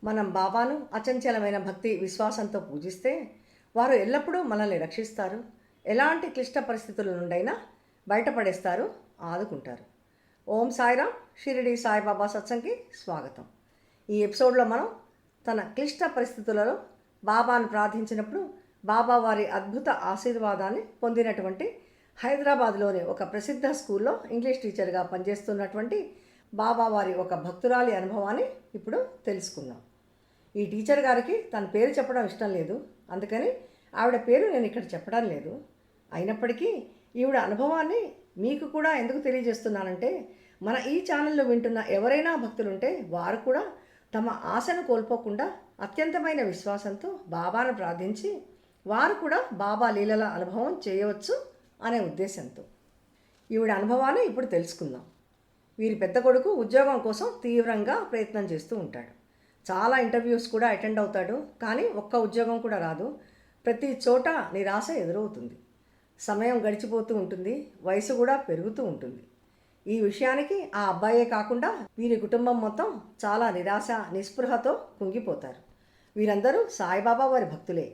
మనం బాబాను అచంచలమైన భక్తి విశ్వాసంతో పూజిస్తే వారు ఎల్లప్పుడూ మనల్ని రక్షిస్తారు. ఎలాంటి క్లిష్ట పరిస్థితుల నుండైనా బయటపడేస్తారు, ఆదుకుంటారు. ఓం సాయిరామ్. షిరిడి సాయిబాబా సత్సంగ్కి స్వాగతం. ఈ ఎపిసోడ్లో మనం తన క్లిష్ట పరిస్థితులలో బాబాను ప్రార్థించినప్పుడు బాబా వారి అద్భుత ఆశీర్వాదాన్ని పొందినటువంటి హైదరాబాద్లోని ఒక ప్రసిద్ధ స్కూల్లో ఇంగ్లీష్ టీచర్గా పనిచేస్తున్నటువంటి బాబా వారి ఒక భక్తురాలి అనుభవాన్ని ఇప్పుడు తెలుసుకుందాం. ఈ టీచర్ గారికి తన పేరు చెప్పడం ఇష్టం లేదు, అందుకని ఆవిడ పేరు నేను ఇక్కడ చెప్పడం లేదు. అయినప్పటికీ ఈవిడ అనుభవాన్ని మీకు కూడా ఎందుకు తెలియజేస్తున్నానంటే, మన ఈ ఛానల్లో వింటున్న ఎవరైనా భక్తులుంటే వారు కూడా తమ ఆశను కోల్పోకుండా అత్యంతమైన విశ్వాసంతో బాబాను ప్రార్థించి వారు కూడా బాబా లీలల అనుభవం చేయవచ్చు అనే ఉద్దేశంతో ఈవిడ అనుభవాన్ని ఇప్పుడు తెలుసుకుందాం. వీరి పెద్ద కొడుకు ఉద్యోగం కోసం తీవ్రంగా ప్రయత్నం చేస్తూ ఉంటాడు. చాలా ఇంటర్వ్యూస్ కూడా అటెండ్ అవుతాడు, కానీ ఒక్క ఉద్యోగం కూడా రాదు. ప్రతి చోట నిరాశ ఎదురవుతుంది. సమయం గడిచిపోతూ ఉంటుంది, వయసు కూడా పెరుగుతూ ఉంటుంది. ఈ విషయానికి ఆ అబ్బాయే కాకుండా వీరి కుటుంబం మొత్తం చాలా నిరాశ నిస్పృహతో కుంగిపోతారు. వీరందరూ సాయిబాబా వారి భక్తులే.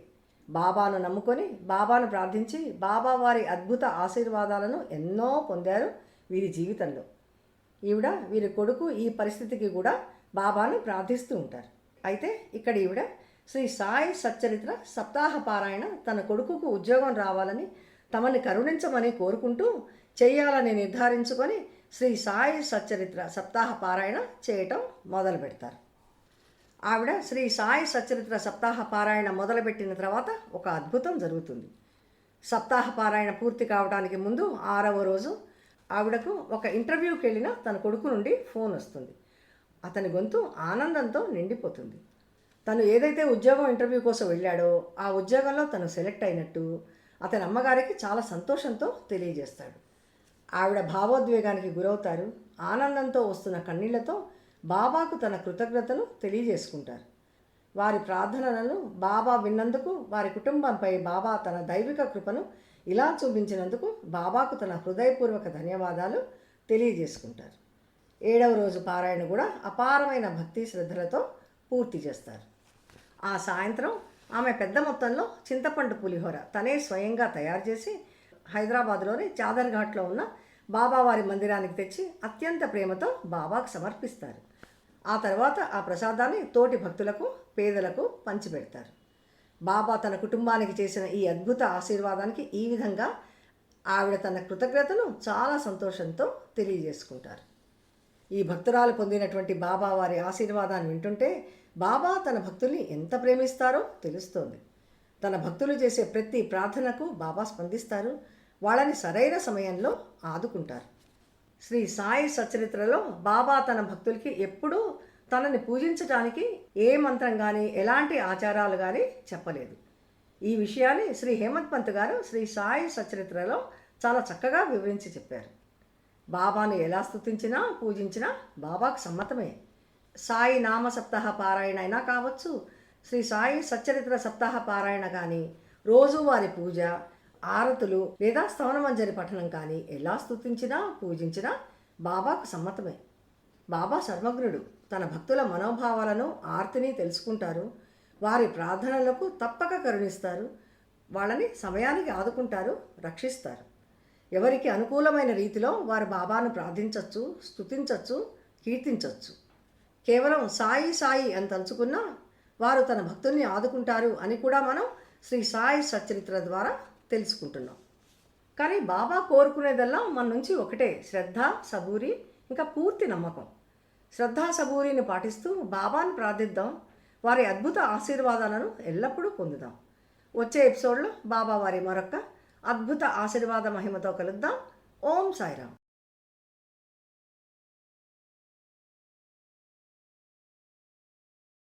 బాబాను నమ్ముకొని బాబాను ప్రార్థించి బాబా వారి అద్భుత ఆశీర్వాదాలను ఎన్నో పొందారు వీరి జీవితంలో. ఈవిడ వీరి కొడుకు ఈ పరిస్థితికి కూడా బాబాను ప్రార్థిస్తూ ఉంటారు. అయితే ఇక్కడ ఈవిడ శ్రీ సాయి సచ్చరిత్ర సప్తాహ పారాయణ తన కొడుకుకు ఉద్యోగం రావాలని తమని కరుణించమని కోరుకుంటూ చేయాలని నిర్ధారించుకొని శ్రీ సాయి సచ్చరిత్ర సప్తాహ పారాయణ చేయటం మొదలు పెడతారు. ఆవిడ శ్రీ సాయి సచ్చరిత్ర సప్తాహ పారాయణ మొదలుపెట్టిన తర్వాత ఒక అద్భుతం జరుగుతుంది. సప్తాహ పారాయణ పూర్తి కావడానికి ముందు 6వ రోజు ఆవిడకు ఒక ఇంటర్వ్యూకి వెళ్ళిన తన కొడుకు నుండి ఫోన్ వస్తుంది. అతని గొంతు ఆనందంతో నిండిపోతుంది. తను ఏదైతే ఉద్యోగం ఇంటర్వ్యూ కోసం వెళ్ళాడో ఆ ఉద్యోగంలో తను సెలెక్ట్ అయినట్టు అతని అమ్మగారికి చాలా సంతోషంతో తెలియజేస్తాడు. ఆవిడ భావోద్వేగానికి గురవుతారు. ఆనందంతో వస్తున్న కన్నీళ్లతో బాబాకు తన కృతజ్ఞతను తెలియజేసుకుంటారు. వారి ప్రార్థనలను బాబా విన్నందుకు, వారి కుటుంబంపై బాబా తన దైవిక కృపను ఇలా చూపించినందుకు బాబాకు తన హృదయపూర్వక ధన్యవాదాలు తెలియజేసుకుంటారు. 7వ రోజు పారాయణ కూడా అపారమైన భక్తి శ్రద్ధలతో పూర్తి చేస్తారు. ఆ సాయంత్రం ఆమె పెద్ద మొత్తంలో చింతపండు పులిహోర తనే స్వయంగా తయారు చేసి హైదరాబాద్లోని చాదర్ఘాట్లో ఉన్న బాబావారి మందిరానికి తెచ్చి అత్యంత ప్రేమతో బాబాకు సమర్పిస్తారు. ఆ తర్వాత ఆ ప్రసాదాన్ని తోటి భక్తులకు, పేదలకు పంచిపెడతారు. బాబా తన కుటుంబానికి చేసిన ఈ అద్భుత ఆశీర్వాదానికి ఈ విధంగా ఆవిడ తన కృతజ్ఞతను చాలా సంతోషంతో తెలియజేసుకుంటారు. ఈ భక్తురాలు పొందినటువంటి బాబా వారి ఆశీర్వాదాన్ని వింటుంటే బాబా తన భక్తుల్ని ఎంత ప్రేమిస్తారో తెలుస్తోంది. తన భక్తులు చేసే ప్రతి ప్రార్థనకు బాబా స్పందిస్తారు. వాళ్ళని సరైన సమయంలో ఆదుకుంటారు. శ్రీ సాయి సచ్చరిత్రలో బాబా తన భక్తులకి ఎప్పుడూ తనని పూజించడానికి ఏ మంత్రం కానీ ఎలాంటి ఆచారాలు కానీ చెప్పలేదు. ఈ విషయాన్ని శ్రీ హేమంత్ పంత్ గారు శ్రీ సాయి సచ్చరిత్రలో చాలా చక్కగా వివరించి చెప్పారు. బాబాను ఎలా స్తుతించినా పూజించినా బాబాకు సమ్మతమే. సాయి నామ సప్తాహ పారాయణ అయినా కావచ్చు, శ్రీ సాయి సచ్చరిత్ర సప్తాహ పారాయణ కానీ, రోజువారి పూజ, ఆరతులు లేదా స్తవనమంజరి పఠనం కానీ ఎలా స్తుతించినా పూజించినా బాబాకు సమ్మతమే. బాబా సర్వజ్ఞుడు. తన భక్తుల మనోభావాలను, ఆర్తిని తెలుసుకుంటారు. వారి ప్రార్థనలకు తప్పక కరుణిస్తారు. వాళ్ళని సమయానికి ఆదుకుంటారు, రక్షిస్తారు. ఎవరికి అనుకూలమైన రీతిలో వారు బాబాను ప్రార్థించవచ్చు, స్తుతించవచ్చు, కీర్తించవచ్చు. కేవలం సాయి సాయి అని తలుచుకున్నా వారు తన భక్తుల్ని ఆదుకుంటారు అని కూడా మనం శ్రీ సాయి సచ్చరిత్ర ద్వారా తెలుసుకుంటున్నాం. కానీ బాబా కోరుకునేదల్లా మన నుంచి ఒకటే: శ్రద్ధ, సబూరి, ఇంకా పూర్తి నమ్మకం. శ్రద్ధ సబూరిని పాటిస్తూ బాబాను ప్రార్థిద్దాం. వారి అద్భుత ఆశీర్వాదాలను ఎల్లప్పుడూ పొందుదాం. వచ్చే ఎపిసోడ్లో బాబా వారి మరొక అద్భుత ఆశీర్వాద మహిమతో కలుద్దాం. ఓం సాయిరామ్.